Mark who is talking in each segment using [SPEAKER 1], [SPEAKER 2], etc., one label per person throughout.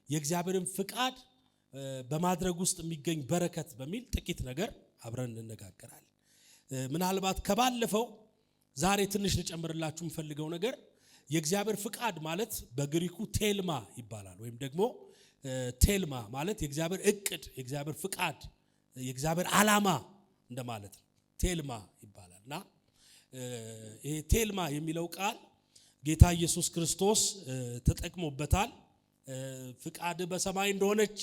[SPEAKER 1] የእግዚአብሔርን ፍቃድ በማድረግ ውስጥ የሚገኝ በረከት በሚል ጥቂት ነገር አብረን እንነጋገራለን። ምናልባት ከባለፈው ዛሬ ትንሽ ልጨምርላችሁ የምፈልገው ነገር የእግዚአብሔር ፍቃድ ማለት በግሪኩ ቴልማ ይባላል። ወይም ደግሞ ቴልማ ማለት የእግዚአብሔር እቅድ፣ የእግዚአብሔር ፍቃድ፣ የእግዚአብሔር ዓላማ እንደማለት ነው። ቴልማ ይባላልና ይሄ ቴልማ የሚለው ቃል ጌታ ኢየሱስ ክርስቶስ ተጠቅሞበታል። ፍቃድ በሰማይ እንደሆነች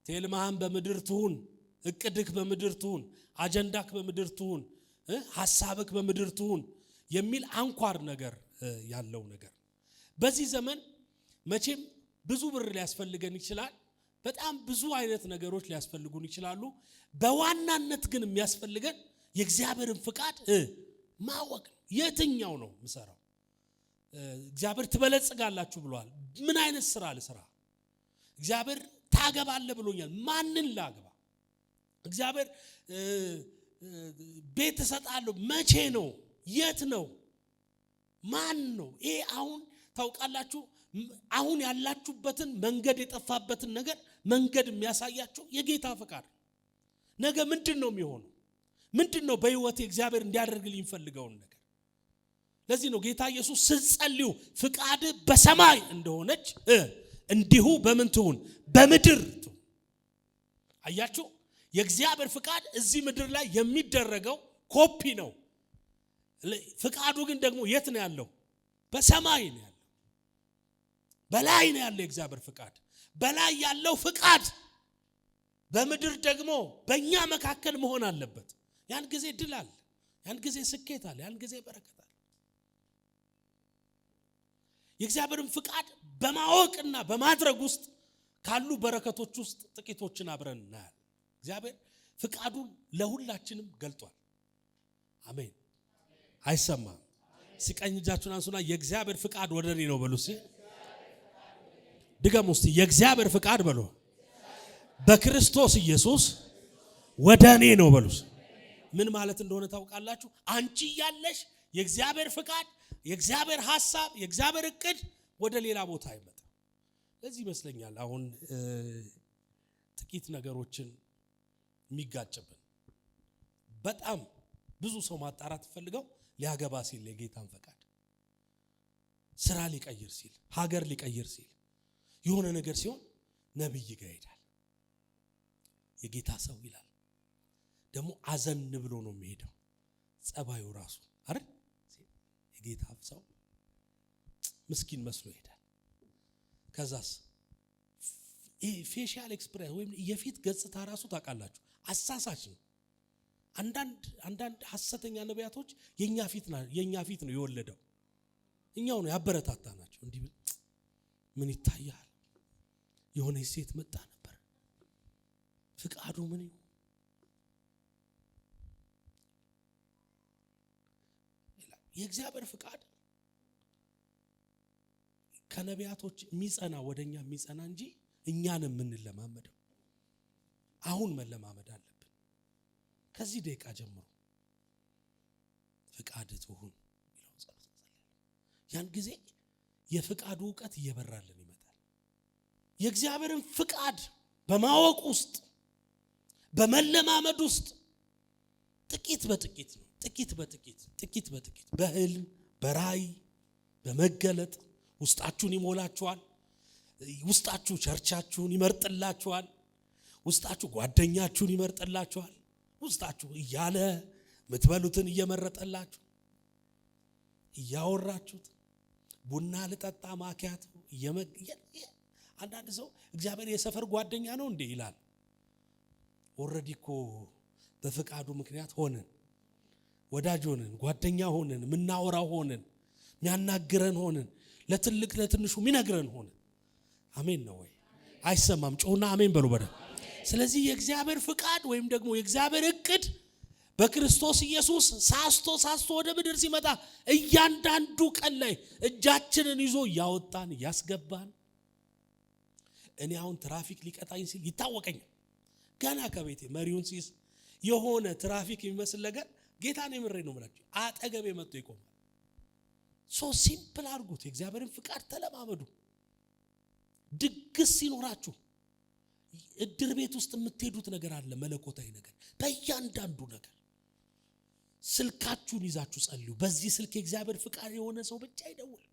[SPEAKER 1] ቴልማህም በምድር ትሁን፣ እቅድክ በምድር ትሁን፣ አጀንዳክ በምድር ትሁን፣ ሐሳብክ በምድር ትሁን የሚል አንኳር ነገር ያለው ነገር። በዚህ ዘመን መቼም ብዙ ብር ሊያስፈልገን ይችላል። በጣም ብዙ አይነት ነገሮች ሊያስፈልጉን ይችላሉ። በዋናነት ግን የሚያስፈልገን የእግዚአብሔርን ፍቃድ ማወቅ። የትኛው ነው ምሰራው? እግዚአብሔር ትበለጽጋላችሁ ብሏል። ምን አይነት ስራ ልስራ? እግዚአብሔር ታገባለህ ብሎኛል። ማንን ላግባ? እግዚአብሔር ቤት እሰጣለሁ። መቼ ነው? የት ነው? ማን ነው? ይሄ አሁን ታውቃላችሁ፣ አሁን ያላችሁበትን መንገድ የጠፋበትን ነገር መንገድ የሚያሳያችሁ የጌታ ፍቃድ። ነገ ምንድነው የሚሆነው? ምንድነው በህይወቴ እግዚአብሔር እንዲያደርግልኝ ፈልገውን ነገር? ለዚህ ነው ጌታ ኢየሱስ ስትጸልዩ ፍቃድ በሰማይ እንደሆነች እንዲሁ በምን ትሁን? በምድር ትሁን። አያችሁ፣ የእግዚአብሔር ፍቃድ እዚህ ምድር ላይ የሚደረገው ኮፒ ነው። ፍቃዱ ግን ደግሞ የት ነው ያለው? በሰማይ ነው ያለው። በላይ ነው ያለው የእግዚአብሔር ፍቃድ። በላይ ያለው ፍቃድ በምድር ደግሞ በእኛ መካከል መሆን አለበት። ያን ጊዜ ድል አለ፣ ያን ጊዜ ስኬት አለ፣ ያን ጊዜ በረከት አለ። የእግዚአብሔርን ፍቃድ በማወቅና በማድረግ ውስጥ ካሉ በረከቶች ውስጥ ጥቂቶችን አብረን እናያለን። እግዚአብሔር ፍቃዱን ለሁላችንም ገልጧል። አሜን። አይሰማም? ሲቀኝ እጃችሁን አንሱና የእግዚአብሔር ፍቃድ ወደ እኔ ነው በሉ። ድገሙ እስቲ፣ የእግዚአብሔር ፍቃድ በሉ በክርስቶስ ኢየሱስ ወደ እኔ ነው በሉ። ምን ማለት እንደሆነ ታውቃላችሁ? አንቺ ያለሽ የእግዚአብሔር ፍቃድ፣ የእግዚአብሔር ሐሳብ፣ የእግዚአብሔር እቅድ ወደ ሌላ ቦታ አይመጣም። ለዚህ ይመስለኛል አሁን ጥቂት ነገሮችን የሚጋጭብን። በጣም ብዙ ሰው ማጣራት ፈልገው ሊያገባ ሲል የጌታን ፈቃድ፣ ስራ ሊቀይር ሲል፣ ሀገር ሊቀይር ሲል፣ የሆነ ነገር ሲሆን ነብይ ጋር ይሄዳል። የጌታ ሰው ይላል ደግሞ አዘን ብሎ ነው የሚሄደው። ጸባዩ ራሱ አይደል? የጌታ ሰው ምስኪን መስሎ ይሄዳል። ከዛስ ፌሻል ኤክስፕሬስ ወይም የፊት ገጽታ ራሱ ታውቃላችሁ አሳሳች ነው። አንዳንድ ሐሰተኛ ነቢያቶች የኛ ፊት ነው የወለደው። እኛው ነው ያበረታታናቸው። እንዲህ ምን ይታያል? የሆነ ሴት መጣ ነበር፣ ፍቃዱ ምን ይሁን? የእግዚአብሔር ፍቃድ ከነቢያቶች የሚጸና ወደኛ የሚጸና እንጂ እኛን የምንለማመደው አሁን መለማመድ አለብን። ከዚህ ደቂቃ ጀምሮ ፍቃድ ትሁን የሚለው ጸሎት እንጸልያለን። ያን ጊዜ የፍቃዱ ዕውቀት እየበራልን ይመጣል። የእግዚአብሔርን ፍቃድ በማወቅ ውስጥ በመለማመድ ውስጥ ጥቂት በጥቂት በህልም በራእይ በመገለጥ ውስጣችሁን ይሞላችኋል። ውስጣችሁ ቸርቻችሁን ይመርጥላችኋል። ውስጣችሁ ጓደኛችሁን ይመርጥላችኋል። ውስጣችሁ እያለ ምትበሉትን እየመረጠላችሁ እያወራችሁት ቡና ልጠጣ ማኪያት አንዳንድ ሰው እግዚአብሔር የሰፈር ጓደኛ ነው እንዴ ይላል። ኦሬዲ እኮ በፍቃዱ ምክንያት ሆነን ወዳጅ ሆነን ጓደኛ ሆነን ምናወራው ሆነን ሚያናግረን ሆነን ለትልቅ ለትንሹ ሚነግረን ሆነን። አሜን ነው ወይ? አይሰማም? ጮህና አሜን በሉ በደም። ስለዚህ የእግዚአብሔር ፍቃድ ወይም ደግሞ የእግዚአብሔር እቅድ በክርስቶስ ኢየሱስ ሳስቶ ወደ ምድር ሲመጣ እያንዳንዱ ቀን ላይ እጃችንን ይዞ ያወጣን ያስገባን። እኔ አሁን ትራፊክ ሊቀጣኝ ሲል ይታወቀኛል። ገና ከቤቴ መሪውን ሲስ የሆነ ትራፊክ የሚመስል ነገር ጌታን የምሬ ነው ማለት አጠገቤ መጥቶ ይቆማል። ሶ ሲምፕል አድርጉት። የእግዚአብሔርን ፍቃድ ተለማመዱ። ድግስ ሲኖራችሁ እድር ቤት ውስጥ የምትሄዱት ነገር አለ፣ መለኮታዊ ነገር በእያንዳንዱ ነገር። ስልካችሁን ይዛችሁ ጸልዩ። በዚህ ስልክ የእግዚአብሔር ፍቃድ የሆነ ሰው ብቻ ይደውል።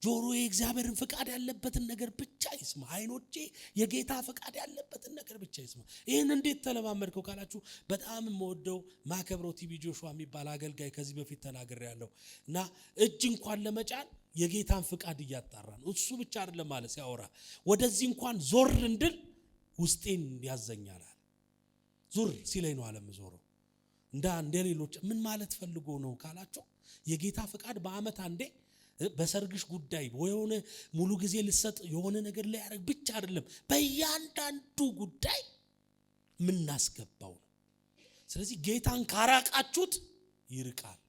[SPEAKER 1] ጆሮ የእግዚአብሔርን ፍቃድ ያለበትን ነገር ብቻ ይስማ። አይኖቼ የጌታ ፍቃድ ያለበትን ነገር ብቻ ይስማ። ይሄን እንዴት ተለማመድከው ካላችሁ በጣም የምወደው ማከብረው ቲቪ ጆሹዋ የሚባል አገልጋይ ከዚህ በፊት ተናግሬያለሁ እና እጅ እንኳን ለመጫን የጌታን ፍቃድ እያጣራ ነው። እሱ ብቻ አይደለም ማለት ሲያወራ ወደዚህ እንኳን ዞር እንድል ውስጤን ያዘኛል። ዞር ሲለኝ ነው ዓለም ዞረው እንደ ሌሎች ምን ማለት ፈልጎ ነው ካላችሁ የጌታ ፍቃድ በአመት አንዴ በሰርግሽ ጉዳይ ወይone ሙሉ ጊዜ ልሰጥ የሆነ ነገር ላይ ያረግ ብቻ አይደለም፣ በእያንዳንዱ ጉዳይ ምን እናስገባው ነው። ስለዚህ ጌታን ካራቃችሁት ይርቃል፣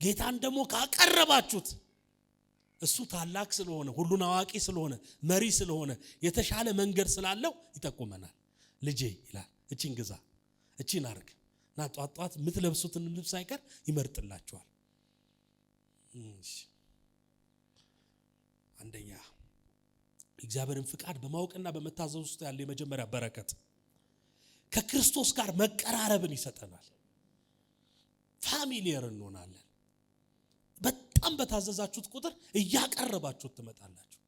[SPEAKER 1] ጌታን ደግሞ ካቀረባችሁት እሱ ታላቅ ስለሆነ ሁሉን አዋቂ ስለሆነ መሪ ስለሆነ የተሻለ መንገድ ስላለው ይጠቁመናል። ልጄ ይላል እቺን ግዛ እቺን አርግ እና ጧጧት ምትለብሱትን ልብስ አይቀር ይመርጥላችኋል። አንደኛ እግዚአብሔርን ፍቃድ በማወቅና በመታዘዝ ውስጥ ያለ የመጀመሪያ በረከት ከክርስቶስ ጋር መቀራረብን ይሰጠናል። ፋሚሊየር እንሆናለን። በጣም በታዘዛችሁት ቁጥር እያቀረባችሁት ትመጣላችሁ።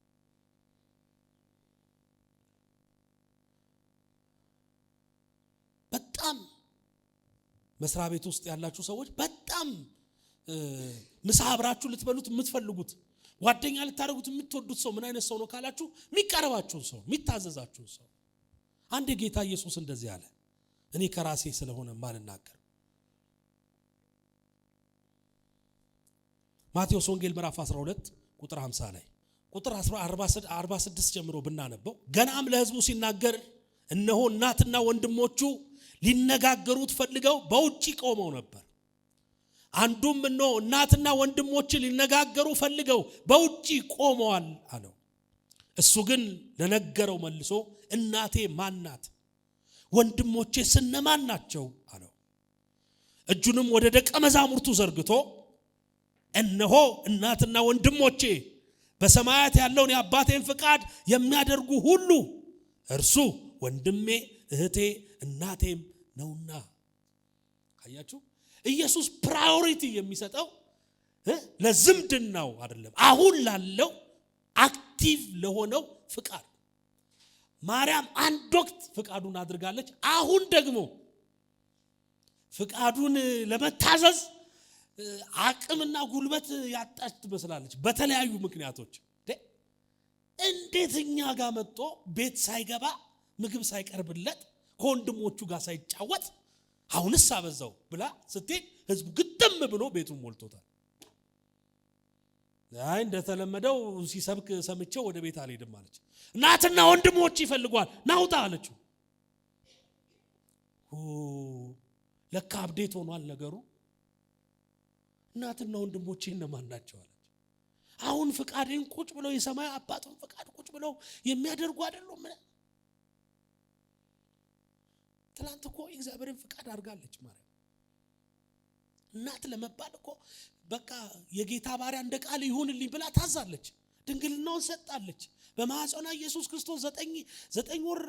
[SPEAKER 1] በጣም መስሪያ ቤት ውስጥ ያላችሁ ሰዎች በጣም ምሳ አብራችሁ ልትበሉት የምትፈልጉት ጓደኛ ልታረጉት የምትወዱት ሰው ምን አይነት ሰው ነው ካላችሁ የሚቀርባችሁን ሰው የሚታዘዛችሁን ሰው። አንድ ጌታ ኢየሱስ እንደዚህ አለ፣ እኔ ከራሴ ስለሆነ ማልናገር። ማቴዎስ ወንጌል ምዕራፍ 12 ቁጥር 50 ላይ ቁጥር 46 ጀምሮ ብናነበው ገናም ለሕዝቡ ሲናገር እነሆ እናትና ወንድሞቹ ሊነጋገሩት ፈልገው በውጪ ቆመው ነበር። አንዱም እነሆ እናትና ወንድሞቹ ሊነጋገሩ ፈልገው በውጪ ቆመዋል አለው። እሱ ግን ለነገረው መልሶ እናቴ ማን ናት? ወንድሞቼ ስነማን ናቸው አለው። እጁንም ወደ ደቀ መዛሙርቱ ዘርግቶ እነሆ እናትና ወንድሞቼ በሰማያት ያለውን የአባቴን ፍቃድ የሚያደርጉ ሁሉ እርሱ ወንድሜ እህቴ እናቴም ነውና። አያችሁ፣ ኢየሱስ ፕራዮሪቲ የሚሰጠው ለዝምድናው አይደለም፣ አሁን ላለው አክቲቭ ለሆነው ፍቃድ። ማርያም አንድ ወቅት ፍቃዱን አድርጋለች፣ አሁን ደግሞ ፍቃዱን ለመታዘዝ አቅምና ጉልበት ያጣች ትመስላለች በተለያዩ ምክንያቶች። እንዴትኛ ጋር መጥቶ ቤት ሳይገባ ምግብ ሳይቀርብለት ከወንድሞቹ ጋር ሳይጫወት አሁንስ አበዛው ብላ ስትይ ህዝቡ ግጥም ብሎ ቤቱን ሞልቶታል። አይ እንደተለመደው ሲሰብክ ሰምቼው ወደ ቤት አልሄድም አለች። እናትና ወንድሞች ይፈልጓል ናውጣ አለችው። ለካ አብዴት ሆኗል ነገሩ። እናትና ወንድሞቼ እነማን ናቸው አለች። አሁን ፍቃዴን ቁጭ ብለው የሰማይ አባቱን ፍቃድ ቁጭ ብለው የሚያደርጉ አይደሉም። ትላንት እኮ እግዚአብሔርን ፍቃድ አድርጋለች ማርያም። እናት ለመባል እኮ በቃ የጌታ ባሪያ እንደ ቃል ይሁንልኝ ብላ ታዛለች። ድንግልናውን ሰጣለች። በማህፀኗ ኢየሱስ ክርስቶስ 9 ወር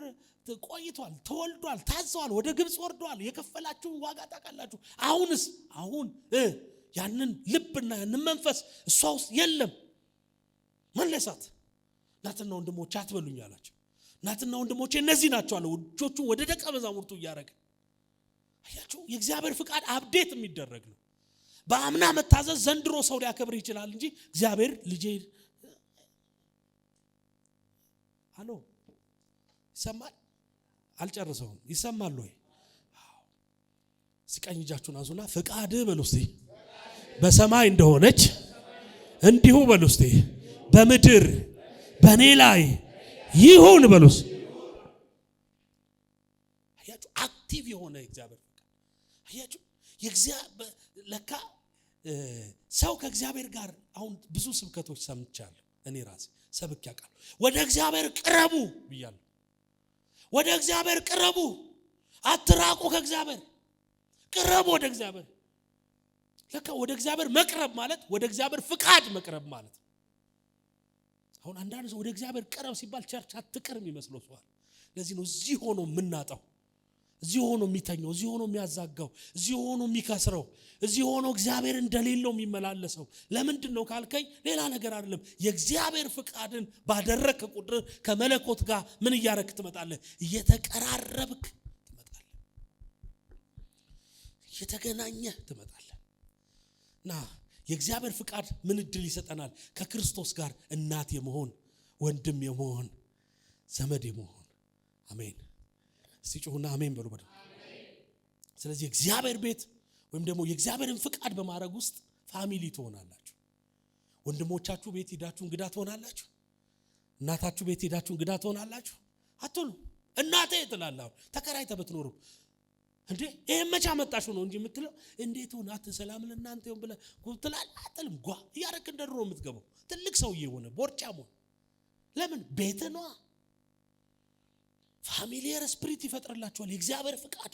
[SPEAKER 1] ቆይቷል፣ ተወልዷል፣ ታዘዋል፣ ወደ ግብጽ ወርዷል። የከፈላችሁን ዋጋ ታውቃላችሁ። አሁንስ አሁን ያንን ልብና ያንን መንፈስ እሷ ውስጥ የለም። መለሳት። እናትና ወንድሞቼ አትበሉኝ አላቸው። እናትና ወንድሞቼ እነዚህ ናቸው አለ። እጆቹን ወደ ደቀ መዛሙርቱ እያረገ። አያችሁ፣ የእግዚአብሔር ፍቃድ አፕዴት የሚደረግ ነው። በአምና መታዘዝ ዘንድሮ ሰው ሊያከብር ይችላል እንጂ እግዚአብሔር ልጄ አሎ ይሰማል። አልጨርሰውም። ይሰማል ወይ? ሲቀኝ እጃችሁን አዙና ፍቃድ በሉ እስቲ በሰማይ እንደሆነች እንዲሁ በሉ እስቲ በምድር በኔ ላይ ይሁን በሉስ። አያችሁ፣ አክቲቭ የሆነ እግዚአብሔር ፍቃድ። አያችሁ፣ የእግዚአብሔር ለካ ሰው ከእግዚአብሔር ጋር አሁን ብዙ ስብከቶች ሰምቻለሁ። እኔ ራሴ ሰብክ ያውቃል። ወደ እግዚአብሔር ቅረቡ ብያለሁ። ወደ እግዚአብሔር ቅረቡ፣ አትራቁ። ከእግዚአብሔር ቅረቡ ወደ እግዚአብሔር። ለካ ወደ እግዚአብሔር መቅረብ ማለት ወደ እግዚአብሔር ፍቃድ መቅረብ ማለት። አሁን አንዳንድ ሰው ወደ እግዚአብሔር ቀረብ ሲባል ቸርች አትቀርም ይመስለው ሰው። ለዚህ ነው እዚህ ሆኖ የምናጣው፣ እዚህ ሆኖ የሚተኛው፣ እዚህ ሆኖ የሚያዛጋው፣ እዚህ ሆኖ የሚከስረው፣ እዚህ ሆኖ እግዚአብሔር እንደሌለው የሚመላለሰው። ለምንድን ነው ካልከኝ ሌላ ነገር አይደለም። የእግዚአብሔር ፍቃድን ባደረክ ቁጥር ከመለኮት ጋር ምን እያረክ ትመጣለህ? እየተቀራረብክ ትመጣለህ፣ እየተገናኘህ ትመጣለህ። እና የእግዚአብሔር ፍቃድ ምን እድል ይሰጠናል? ከክርስቶስ ጋር እናት የመሆን ወንድም የመሆን ዘመድ የመሆን። አሜን። እስቲ ጮሁና አሜን በሉ በደንብ። ስለዚህ እግዚአብሔር ቤት ወይም ደግሞ የእግዚአብሔርን ፍቃድ በማድረግ ውስጥ ፋሚሊ ትሆናላችሁ። ወንድሞቻችሁ ቤት ሄዳችሁ እንግዳ ትሆናላችሁ። እናታችሁ ቤት ሄዳችሁ እንግዳ ትሆናላችሁ። አትሉ እናቴ ትላለህ። ተከራይተህ ብትኖሩ እንዴ ይሄን መቼ አመጣሽው ነው እንጂ የምትለው እንዴት ሆነ ሰላም ለእናንተ ይሁን ብለህ ትላለህ። አትልም። ጓ እያደረክ እንደ ድሮ የምትገባው ትልቅ ሰውዬ ሆነ ቦርጫም ሆነ። ለምን? ቤት ነው። ፋሚሊየር ስፒሪት ይፈጥርላችኋል የእግዚአብሔር ፍቃድ።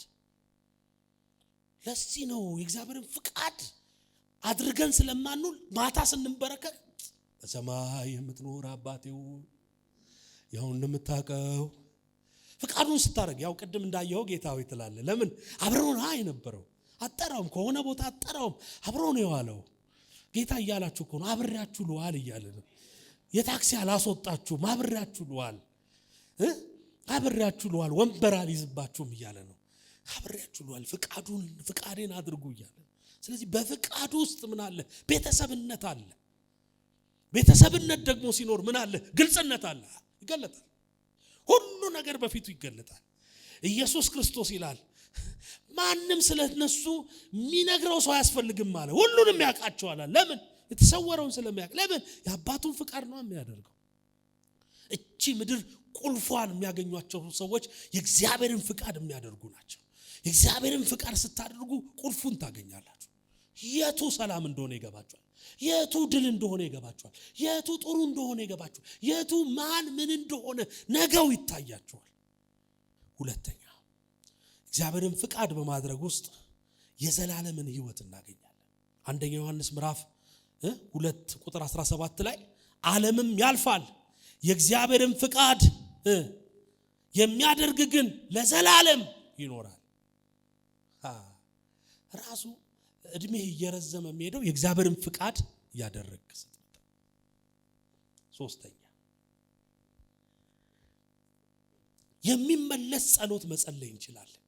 [SPEAKER 1] ለዚህ ነው የእግዚአብሔርን ፍቃድ አድርገን ስለማንውል ማታ ስንበረከክ በሰማይ የምትኖር አባቴው ያው እንደምታውቀው ፍቃዱን ስታረግ ያው ቅድም እንዳየው ጌታው ይትላል። ለምን? አብሮን የነበረው አጠራውም ከሆነ ቦታ አጠራውም አብሮን የዋለው ጌታ እያላችሁ እኮ ነው። አብሬያችሁ ልዋል እያለ ነው። የታክሲ አላስወጣችሁ አብሬያችሁ ልዋል፣ አብሬያችሁ ልዋል፣ ወንበር አልይዝባችሁም እያለ ነው። አብሬያችሁ ልዋል፣ ፍቃዴን አድርጉ እያለ። ስለዚህ በፍቃዱ ውስጥ ምን አለ? ቤተሰብነት አለ። ቤተሰብነት ደግሞ ሲኖር ምን አለ? ግልጽነት አለ። ይገለጣል። ሁሉ ነገር በፊቱ ይገለጣል። ኢየሱስ ክርስቶስ ይላል ማንም ስለነሱ የሚነግረው ሰው አያስፈልግም አለ። ሁሉንም ያውቃቸዋል። ለምን? የተሰወረውን ስለሚያውቅ። ለምን? የአባቱን ፍቃድ ነው የሚያደርገው። እቺ ምድር ቁልፏን የሚያገኟቸው ሰዎች የእግዚአብሔርን ፍቃድ የሚያደርጉ ናቸው። የእግዚአብሔርን ፍቃድ ስታደርጉ ቁልፉን ታገኛላችሁ። የቱ ሰላም እንደሆነ ይገባችኋል። የቱ ድል እንደሆነ ይገባችኋል። የቱ ጥሩ እንደሆነ ይገባችኋል። የቱ ማን ምን እንደሆነ ነገው ይታያችኋል። ሁለተኛ እግዚአብሔርን ፍቃድ በማድረግ ውስጥ የዘላለምን ሕይወት እናገኛለን። አንደኛ ዮሐንስ ምዕራፍ 2 ቁጥር 17 ላይ ዓለምም ያልፋል የእግዚአብሔርን ፍቃድ የሚያደርግ ግን ለዘላለም ይኖራል። ራሱ እድሜ እየረዘመ የሚሄደው የእግዚአብሔርን ፍቃድ ያደረግክ ስትመጣ። ሶስተኛ የሚመለስ ጸሎት መጸለይ እንችላለን።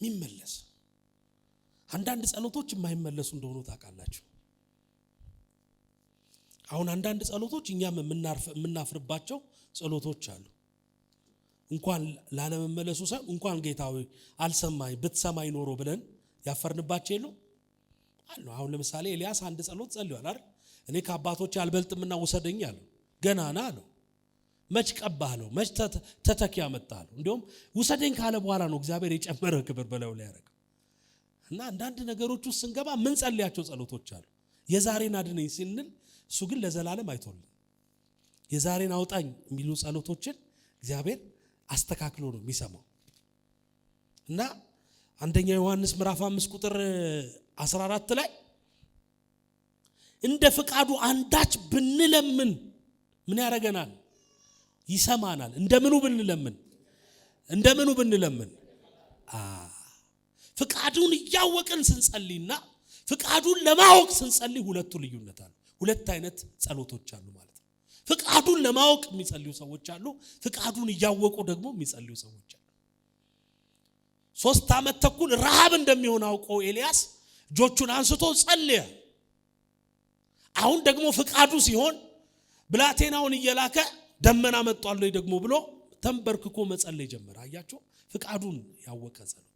[SPEAKER 1] የሚመለስ አንዳንድ ጸሎቶች የማይመለሱ እንደሆኑ ታውቃላችሁ። አሁን አንዳንድ ጸሎቶች እኛም የምናፍርባቸው ጸሎቶች አሉ። እንኳን ላለመመለሱ ሳይሆን እንኳን ጌታዊ አልሰማኝ ብትሰማኝ ኖሮ ብለን ያፈርንባቸው የሉ አሉ። አሁን ለምሳሌ ኤልያስ አንድ ጸሎት ጸልዮአል አይደል? እኔ ከአባቶች አልበልጥምና ውሰደኝ አለው። ገናና አለው። መች ቀባህለው? መች ተተኪ ያመጣለው? እንዲሁም ውሰደኝ ካለ በኋላ ነው እግዚአብሔር የጨመረ ክብር በለው ላይ ያደረገው። እና አንዳንድ ነገሮች ውስጥ ስንገባ ምን ጸልያቸው ጸሎቶች አሉ። የዛሬን አድነኝ ስንል እሱ ግን ለዘላለም አይቶልን። የዛሬን አውጣኝ የሚሉ ጸሎቶችን እግዚአብሔር አስተካክሎ ነው የሚሰማው። እና አንደኛ ዮሐንስ ምዕራፍ 5 ቁጥር 14 ላይ እንደ ፍቃዱ አንዳች ብንለምን ምን ያደርገናል? ይሰማናል። እንደምኑ ብንለምን ፍቃዱን እያወቅን ስንጸልይና ፍቃዱን ለማወቅ ስንጸልይ ሁለቱ ልዩነት አለ። ሁለት አይነት ጸሎቶች አሉ ማለት ነው። ፍቃዱን ለማወቅ የሚጸልዩ ሰዎች አሉ። ፍቃዱን እያወቁ ደግሞ የሚጸልዩ ሰዎች አሉ። 3 ዓመት ተኩል ረሃብ እንደሚሆን አውቆ ኤልያስ እጆቹን አንስቶ ጸለየ። አሁን ደግሞ ፍቃዱ ሲሆን ብላቴናውን እየላከ ደመና መጥቷል ወይ ደግሞ ብሎ ተንበርክኮ መጸለይ ጀመረ። አያችሁ? ፍቃዱን ያወቀ ጸሎት፣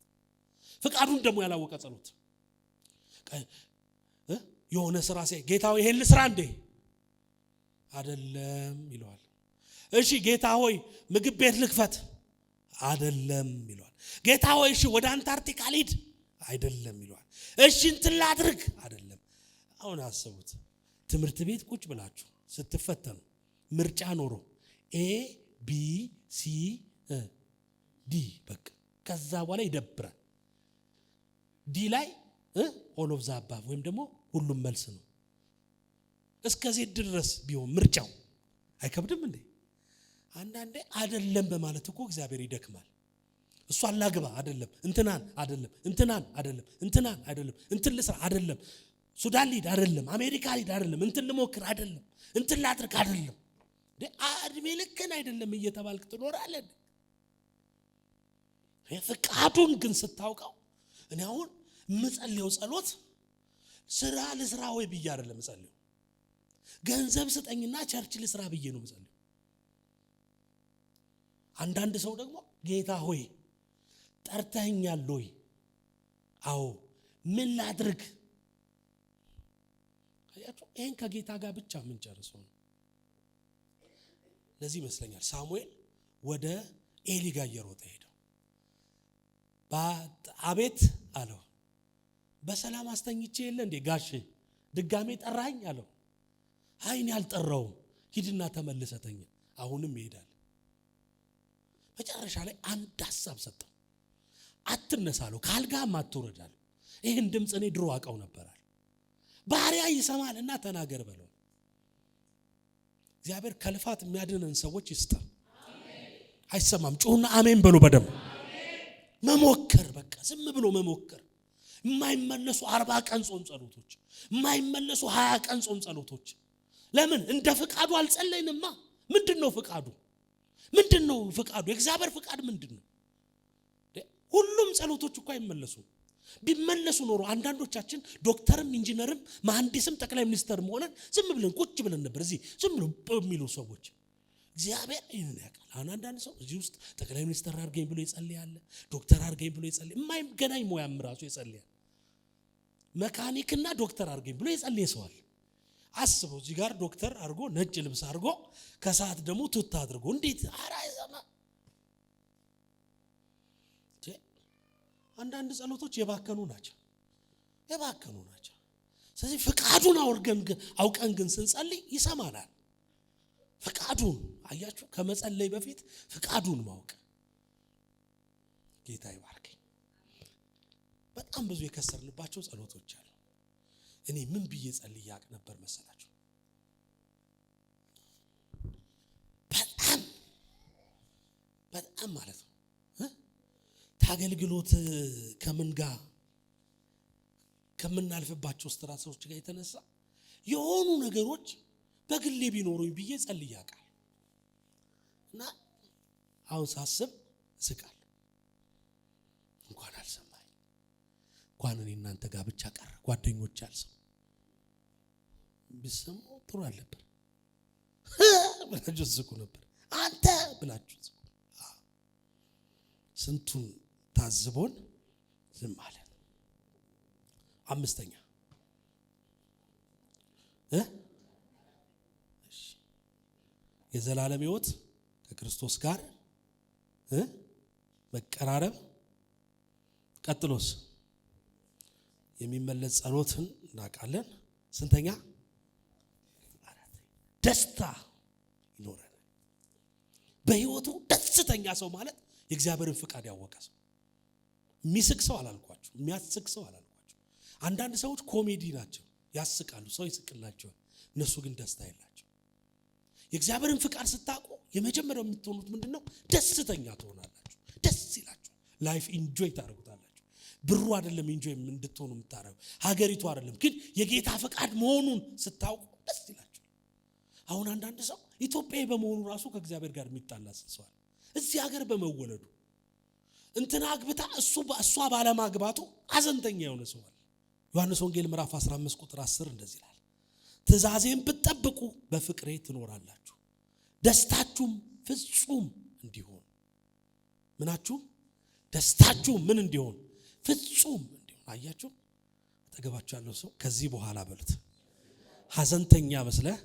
[SPEAKER 1] ፍቃዱን ደግሞ ያላወቀ ጸሎት። የሆነ ስራ ሲያይ ጌታ ሆይ ይሄን ልስራ እንዴ? አይደለም ይለዋል። እሺ ጌታ ሆይ ምግብ ቤት ልክፈት? አይደለም ይለዋል። ጌታ ሆይ እሺ ወደ አንታርክቲካ ልሂድ? አይደለም ይለዋል። እሺ እንትን ላድርግ? አይደለም። አሁን አስቡት፣ ትምህርት ቤት ቁጭ ብላችሁ ስትፈተኑ ምርጫ ኖሮ ኤ ቢ ሲ ዲ በቃ ከዛ በኋላ ይደብራል። ዲ ላይ ኦል ኦፍ ዘ አባቭ ወይም ደግሞ ሁሉም መልስ ነው። እስከዚህ ድረስ ቢሆን ምርጫው አይከብድም እንዴ? አንዳንዴ አይደለም በማለት እኮ እግዚአብሔር ይደክማል። እሱ አላግባ አይደለም፣ እንትናን አይደለም፣ እንትናን አይደለም፣ እንትናን አይደለም፣ እንትን ልስራ አይደለም፣ ሱዳን ሊድ አይደለም፣ አሜሪካ ሊድ አይደለም፣ እንትን ልሞክር አይደለም፣ እንትን ላድርግ አይደለም። እድሜ ልክን አይደለም እየተባልክ ትኖራለህ። ፍቃዱን ግን ስታውቀው እኔ አሁን የምጸልየው ጸሎት ስራ ልስራ ወይ ብዬ አይደለም የምጸልየው፣ ገንዘብ ስጠኝና ቸርች ልስራ ብዬ ነው የምጸልየው። አንዳንድ ሰው ደግሞ ጌታ ሆይ ጠርተኸኛል ወይ? አዎ ምን ላድርግ? ይሄን ከጌታ ጋር ብቻ ምን ጨርሰው ነው። ለዚህ ይመስለኛል ሳሙኤል ወደ ኤሊ ጋር እየሮጠ ሄደው አቤት አለው። በሰላም አስተኝቼ የለ እንዴ ጋሼ ድጋሜ ጠራኝ አለው። አይኔ አልጠራውም፣ ሂድና ተመልሰተኛ። አሁንም ይሄዳል። መጨረሻ ላይ አንድ ሐሳብ ሰጠው። አትነሳለው፣ ካልጋም አትወረዳል። ይሄን ድምጽ እኔ ድሮ አውቀው ነበራል። ባሪያ ይሰማልና ተናገር በለው። እግዚአብሔር ከልፋት የሚያድነን ሰዎች ይስጣል። አይሰማም ጩሁና አሜን በሉ። በደም መሞከር፣ በቃ ዝም ብሎ መሞከር። የማይመለሱ 40 ቀን ጾም ጸሎቶች፣ የማይመለሱ 20 ቀን ጾም ጸሎቶች። ለምን እንደ ፍቃዱ አልጸለይንማ? ምንድነው ፍቃዱ? ምንድነው ፍቃዱ? የእግዚአብሔር ፍቃድ ምንድነው? ሁሉም ጸሎቶች እኮ አይመለሱም። ቢመለሱ ኖሮ አንዳንዶቻችን ዶክተርም ኢንጂነርም መሐንዲስም ጠቅላይ ሚኒስተርም ሆነን ዝም ብለን ቁጭ ብለን ነበር። እዚህ ዝም ብሎ የሚሉ ሰዎች እግዚአብሔር ይሄን ያውቃል። አንዳንድ ሰው እዚህ ውስጥ ጠቅላይ ሚኒስተር አድርገኝ ብሎ ይጸልያል፣ ዶክተር አድርገኝ ብሎ ይጸልያል። የማይገናኝ ሙያም ራሱ ይጸልያል። መካኒክና ዶክተር አድርገኝ ብሎ ይጸልያል። አስበው እዚህ ጋር ዶክተር አድርጎ ነጭ ልብስ አድርጎ ከሰዓት ደግሞ ቱታ አድርጎ እንዴት አራይዘማ። አንዳንድ ጸሎቶች የባከኑ ናቸው። ስለዚህ ፍቃዱን አውቀን ግን ስንጸልይ ይሰማናል። ፍቃዱን አያችሁ፣ ከመጸለይ በፊት ፍቃዱን ማወቅ። ጌታ ይባርከኝ። በጣም ብዙ የከሰርንባቸው ጸሎቶች አሉ። እኔ ምን ብዬ ጸልይ ያቅ ነበር መሰላችሁ? በጣም ማለት ነው ታገልግሎት ከምን ጋር ከምናልፍባቸው ስትራቴጂዎች ጋር የተነሳ የሆኑ ነገሮች በግሌ ቢኖሩኝ ብዬ ጸልይ ያቃል እና አሁን ሳስብ እስቃለሁ። እንኳን አልሰማኝ፣ እንኳን እኔ እናንተ ጋር ብቻ ቀረ፣ ጓደኞች አልሰሙ ቢሰሙ ጥሩ አልነበር ብላችሁ ዝቁ ነበር። አንተ ብላችሁ ዝቁ። ስንቱን ታዝቦን ዝም አለ። አምስተኛ የዘላለም ሕይወት ከክርስቶስ ጋር መቀራረብ። ቀጥሎስ የሚመለስ ጸሎትን እናውቃለን። ስንተኛ? ደስታ ይኖረናል። በሕይወቱ ደስተኛ ሰው ማለት የእግዚአብሔርን ፍቃድ ያወቀ ሰው። የሚስቅ ሰው አላልኳችሁ፣ የሚያስቅ ሰው አላልኳችሁ። አንዳንድ ሰዎች ኮሜዲ ናቸው፣ ያስቃሉ፣ ሰው ይስቅላቸዋል። እነሱ ግን ደስታ የላቸው። የእግዚአብሔርን ፍቃድ ስታውቁ የመጀመሪያው የምትሆኑት ምንድነው? ደስተኛ ትሆናላችሁ። ደስ ይላችሁ። ላይፍ ኢንጆይ ታደርጉታላችሁ። ብሩ አይደለም ኢንጆይ እንድትሆኑ የምታደርጉ፣ ሀገሪቱ አይደለም፣ ግን የጌታ ፍቃድ መሆኑን ስታውቁ ደስ ይላችሁ። አሁን አንዳንድ ሰው ኢትዮጵያዊ በመሆኑ ራሱ ከእግዚአብሔር ጋር የሚጣላ ሰው አለ። እዚህ ሀገር በመወለዱ እንትና አግብታ እሷ ባለማግባቱ አዘንተኛ የሆነ ሰው አለ። ዮሐንስ ወንጌል ምዕራፍ 15 ቁጥር 10 እንደዚህ ይላል፣ ትእዛዜን ብትጠብቁ በፍቅሬ ትኖራላችሁ፣ ደስታችሁም ፍጹም እንዲሆን። ምናችሁ? ደስታችሁ ምን እንዲሆን? ፍጹም እንዲሆን። አያችሁ፣ አጠገባችሁ ያለው ሰው ከዚህ በኋላ በሉት፣ ሀዘንተኛ መስለህ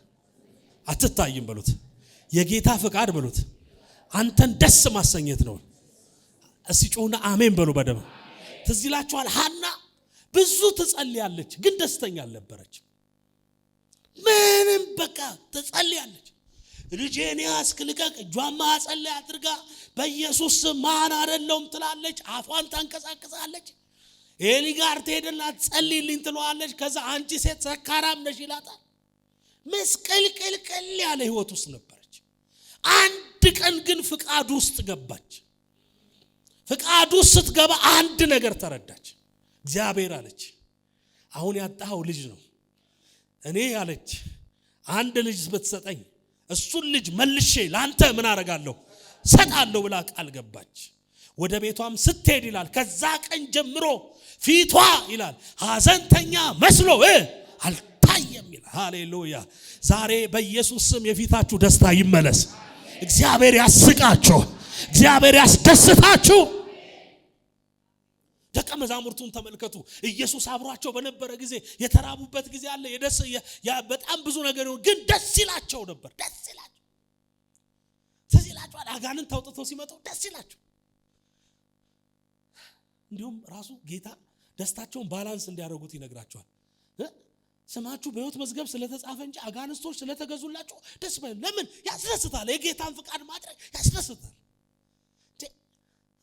[SPEAKER 1] አትታይም በሉት። የጌታ ፍቃድ በሉት አንተን ደስ ማሰኘት ነው። እስቲ ጮህና አሜን በሉ። በደም ትዝ ይላችኋል፣ ሐና ብዙ ትጸልያለች ግን ደስተኛ አልነበረች። ምንም በቃ ትጸልያለች። ልጄን ያስክ ልቀቅ፣ እጇን ማህፀን ላይ አድርጋ በኢየሱስ ስም ማን አይደለሁም ትላለች። አፏን ታንቀሳቅሳለች። ኤሊ ጋር ትሄድና ጸልይልኝ ትለዋለች። ከዛ አንቺ ሴት ሰካራም ነሽ ይላታል። መስቀልቅልቅል ያለ ህይወት ውስጥ ነበረች። አንድ ቀን ግን ፍቃዱ ውስጥ ገባች። ፍቃዱ ስትገባ አንድ ነገር ተረዳች። እግዚአብሔር አለች አሁን ያጣኸው ልጅ ነው። እኔ አለች አንድ ልጅ ብትሰጠኝ እሱን ልጅ መልሼ ላንተ ምን አረጋለሁ ሰጣለሁ ብላ ቃል ገባች። ወደ ቤቷም ስትሄድ ይላል ከዛ ቀን ጀምሮ ፊቷ ይላል ሐዘንተኛ መስሎ አልታየም ይላል። ሃሌሉያ። ዛሬ በኢየሱስ ስም የፊታችሁ ደስታ ይመለስ። እግዚአብሔር ያስቃችሁ፣ እግዚአብሔር ያስደስታችሁ። ደቀ መዛሙርቱን ተመልከቱ። ኢየሱስ አብሯቸው በነበረ ጊዜ የተራቡበት ጊዜ አለ። በጣም ብዙ ነገር ግን ደስ ይላቸው ነበር። ደስ ይላቸዋል። አጋንንት አውጥተው ሲመጡ ደስ ይላቸው። እንዲሁም ራሱ ጌታ ደስታቸውን ባላንስ እንዲያደርጉት ይነግራቸዋል። ስማችሁ በሕይወት መዝገብ ስለተጻፈ እንጂ አጋንንቶች ስለተገዙላችሁ ደስ ባይል። ለምን ያስደስታል? የጌታን ፍቃድ ማድረግ ያስደስታል።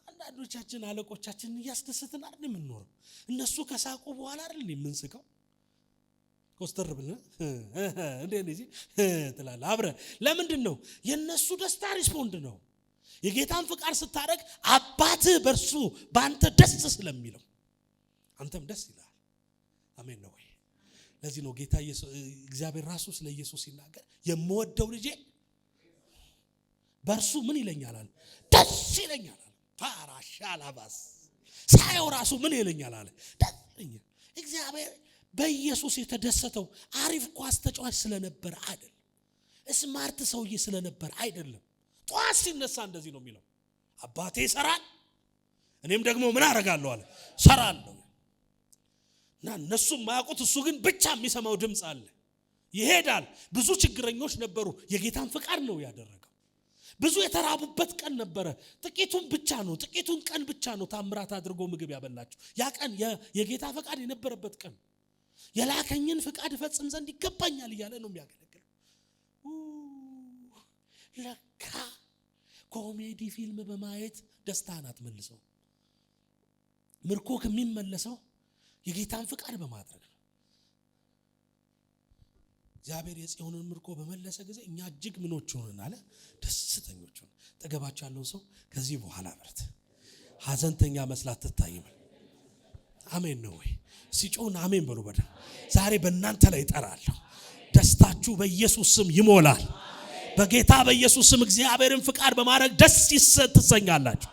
[SPEAKER 1] አንዳንዶቻችን አለቆቻችን እያስደስትን አይደል የምንኖረው? እነሱ ከሳቁ በኋላ አይደል የምንስቀው? ኮስተር ብለን እንዴ ትላለህ አብረን። ለምንድን ነው? የነሱ ደስታ ሪስፖንድ ነው። የጌታን ፍቃድ ስታደርግ አባትህ በርሱ በአንተ ደስ ስለሚለው አንተም ደስ ይላል። አሜን ነው ወይ? ለዚህ ነው ጌታ እግዚአብሔር ራሱ ስለ ኢየሱስ ሲናገር የምወደው ልጄ በርሱ ምን ይለኛል አለ ደስ ይለኛል አለ። ፓራሻላባስ ሳይው ራሱ ምን ይለኛል አለ ደስ ይለኛል። እግዚአብሔር በኢየሱስ የተደሰተው አሪፍ ኳስ ተጫዋች ስለነበር አይደለም፣ ስማርት ሰውዬ ስለነበር አይደለም። ጧት ሲነሳ እንደዚህ ነው የሚለው አባቴ ይሰራል እኔም ደግሞ ምን አደርጋለሁ አለ ሰራለሁ። እና እነሱም ማያውቁት እሱ ግን ብቻ የሚሰማው ድምፅ አለ። ይሄዳል። ብዙ ችግረኞች ነበሩ። የጌታን ፍቃድ ነው ያደረገው። ብዙ የተራቡበት ቀን ነበረ። ጥቂቱን ቀን ብቻ ነው ታምራት አድርጎ ምግብ ያበላቸው። ያ ቀን የጌታ ፍቃድ የነበረበት ቀን። የላከኝን ፍቃድ ፈጽም ዘንድ ይገባኛል እያለ ነው የሚያገለግለው። ለካ ኮሜዲ ፊልም በማየት ደስታን አትመልሰው። ምርኮ ከሚመለሰው የጌታን ፍቃድ በማድረግ ነው። እግዚአብሔር የጽዮንን ምርኮ በመለሰ ጊዜ እኛ እጅግ ምኖች ሆነን አለ ደስተኞች ሆነን። ተገባቸው ያለው ሰው ከዚህ በኋላ በርት ሐዘንተኛ መስላት ትታይም። አሜን ነው ወይ? ሲጮን አሜን በሉ። በደ ዛሬ በእናንተ ላይ እጠራለሁ። ደስታችሁ በኢየሱስ ስም ይሞላል። በጌታ በኢየሱስ ስም እግዚአብሔርን ፍቃድ በማድረግ ደስ ትሰኛላችሁ።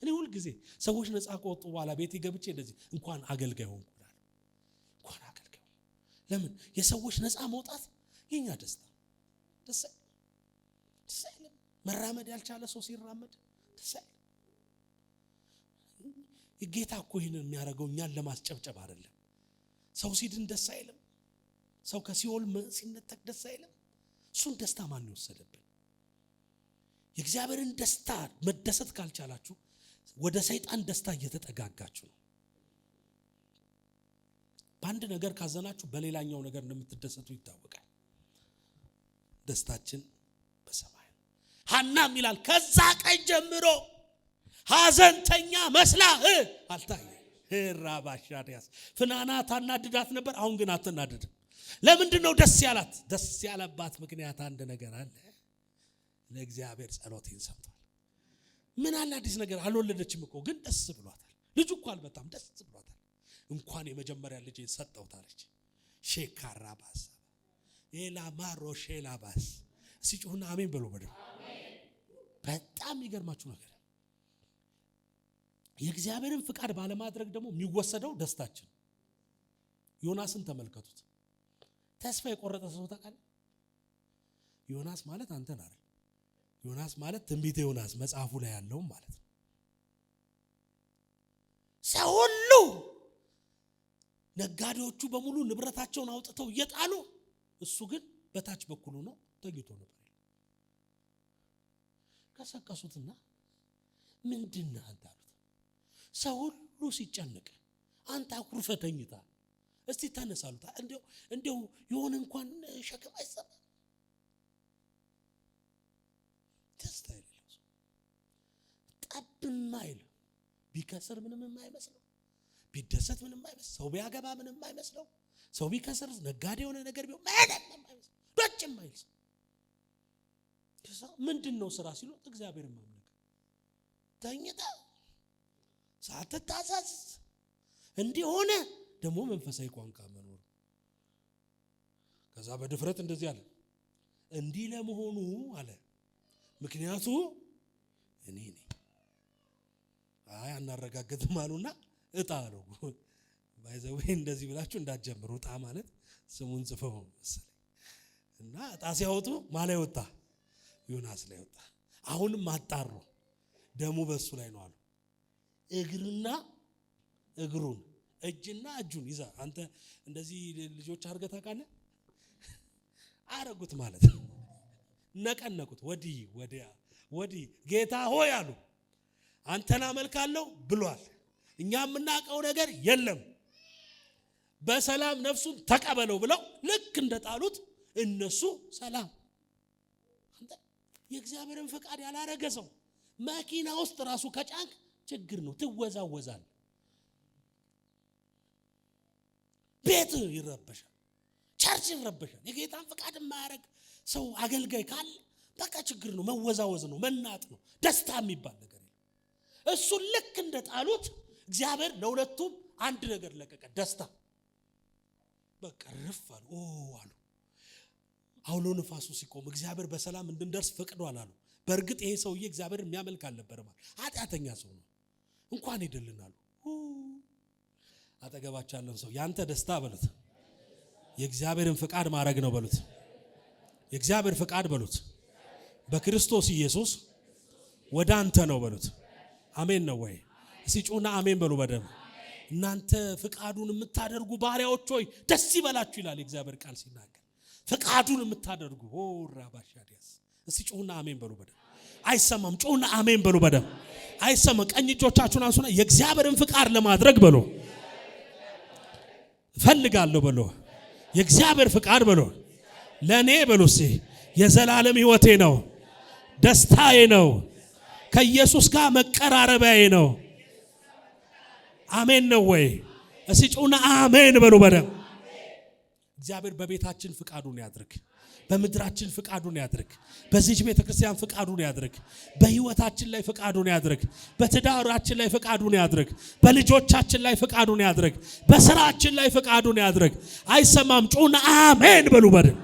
[SPEAKER 1] እኔ ሁሉ ጊዜ ሰዎች ነፃ ከወጡ በኋላ ቤት ገብቼ እንደዚህ እንኳን አገልጋይ ሆንኩ እላለሁ። እንኳን አገልጋይ ሆንኩ። ለምን? የሰዎች ነፃ መውጣት የኛ ደስታ ደስ አይልም? መራመድ ያልቻለ ሰው ሲራመድ ደስ አይልም? ጌታ እኮ ይሄንን የሚያደርገው እኛን ለማስጨብጨብ አይደለም። ሰው ሲድን ደስ አይልም? ሰው ከሲኦል ሲነጠቅ ደስ አይልም? እሱን ደስታ ማን ይወሰደብን? የእግዚአብሔርን ደስታ መደሰት ካልቻላችሁ ወደ ሰይጣን ደስታ እየተጠጋጋችሁ ነው። በአንድ ነገር ካዘናችሁ በሌላኛው ነገር እንደምትደሰቱ ይታወቃል። ደስታችን በሰማይ ነው። ሐናም ይላል ከዛ ቀን ጀምሮ ሐዘንተኛ መስላ አልታየ። ራባሻዲያስ ፍናና ታናድዳት ነበር። አሁን ግን አትናድድም። ለምንድን ነው ደስ ያላት? ደስ ያለባት ምክንያት አንድ ነገር አለ። ለእግዚአብሔር ጸሎቴን ሰምቷል። ምን አለ አዲስ ነገር አልወለደችም እኮ ግን ደስ ብሏታል። ልጁ እኮ አልመጣም፣ ደስ ብሏታል። እንኳን የመጀመሪያ ልጄን ሰጠውታለች። ሼካራባስ ኤላማሮ ሼላባስ ሲጮህና አሜን በሉ። በጣም ይገርማችሁ ነገር የእግዚአብሔርን ፍቃድ ባለማድረግ ደግሞ የሚወሰደው ደስታችን። ዮናስን ተመልከቱት። ተስፋ የቆረጠ ሰው ታውቃለህ? ዮናስ ማለት አንተን አይደል? ዮናስ ማለት ትንቢተ ዮናስ መጽሐፉ ላይ ያለው ማለት ነው። ሰው ሁሉ ነጋዴዎቹ በሙሉ ንብረታቸውን አውጥተው እየጣሉ እሱ ግን በታች በኩል ሆኖ ተኝቶ ነበር። ከሰቀሱትና ምንድነው አንተ አሉት። ሰው ሁሉ ሲጨነቅ አንተ አኩርፈህ ተኝተሃል። እስቲ ተነሳሉታ እንደው የሆነ እንኳን ሸክም አይሰማ። ደስታ የሌለው ጠብማ አይልም። ቢከስር ምንም የማይመስለው፣ ቢደሰት ምንም የማይመስለው፣ ሰው ቢያገባ ምንም የማይመስለው፣ ሰው ቢከስር ነጋዴ የሆነ ነገር ቢሆን ምንም የማይመስለው፣ ዶጭ የማይል ምንድነው ስራ ሲሉት እግዚአብሔርን ማምለክ ተኝታ ሳትታዘዝ እንዲሆነ ደግሞ መንፈሳዊ ቋንቋ መኖር ከዛ በድፍረት እንደዚህ አለ እንዲህ ለመሆኑ አለ ምክንያቱ እኔ ነኝ አናረጋግጥም አሉና እጣ አለው ባይዘው እንደዚህ ብላችሁ እንዳትጀምሩ እጣ ማለት ስሙን ጽፈው መሰለኝ እና እጣ ሲያወጡ ማላይ ወጣ ዮናስ ላይ ወጣ አሁንም አጣሩ ደሙ በሱ ላይ ነው አሉ እግርና እግሩን እጅና እጁን ይዛ አንተ እንደዚህ ልጆች አርገህ ታውቃለህ አረጉት ማለት ነቀነቁት ወዲህ ጌታ ሆይ አሉ አንተና አመልካለሁ ብሏል እኛ የምናቀው ነገር የለም በሰላም ነፍሱን ተቀበለው ብለው ልክ እንደጣሉት እነሱ ሰላም አንተ የእግዚአብሔርን ፈቃድ ያላረገ ሰው መኪና ውስጥ ራሱ ከጫንክ ችግር ነው ትወዛወዛል ቤት ይረበሻል ቸርች ይረበሻል የጌታን ፈቃድ የማያረግ ሰው አገልጋይ ካለ በቃ ችግር ነው መወዛወዝ ነው መናጥ ነው ደስታ የሚባል ነገር እሱ ልክ እንደጣሉት እግዚአብሔር ለሁለቱም አንድ ነገር ለቀቀ ደስታ በቃ ረፋሉ አሉ አውሎ ንፋሱ ሲቆም እግዚአብሔር በሰላም እንድንደርስ ፈቅዷል አሉ በእርግጥ ይሄ ሰውዬ እግዚአብሔር የሚያመልክ አልነበረም ኃጢአተኛ ሰው ነው እንኳን ይደልናሉ አጠገባቸው ያለው ሰው ያንተ ደስታ በሉት የእግዚአብሔርን ፈቃድ ማድረግ ነው በሉት የእግዚአብሔር ፈቃድ በሉት በክርስቶስ ኢየሱስ ወደ አንተ ነው በሉት አሜን ነው ወይ ሲጩና አሜን በሉ በደም እናንተ ፈቃዱን የምታደርጉ ባሪያዎች ሆይ ደስ ይበላችሁ ይላል እግዚአብሔር ቃል ሲናገር ፈቃዱን የምታደርጉ ራባሻዲያስ ሲጩና አሜን በሉ በደም አይሰማም ጩና አሜን በሉ በደም አይሰማም ቀኝ እጆቻችሁን አንሱና የእግዚአብሔርን ፈቃድ ለማድረግ በሉ ፈልጋለሁ በሉ የእግዚአብሔር ፈቃድ በሉ ለኔ በሉሲ የዘላለም ህይወቴ ነው ደስታዬ ነው ከኢየሱስ ጋር መቀራረቢያዬ ነው አሜን ነው ወይ እስጩና አሜን በሉ በደም እግዚአብሔር በቤታችን ፈቃዱን ያድርግ በመድራችን ፈቃዱን ያድርግ በዚህ ቤተክርስቲያን ፈቃዱን ያድርግ በህይወታችን ላይ ፈቃዱን ያድርግ በትዳራችን ላይ ፈቃዱን ያድርግ በልጆቻችን ላይ ፈቃዱን ያድርግ በስራችን ላይ ፈቃዱን ያድርግ አይሰማም ጩና አሜን በሉ በደም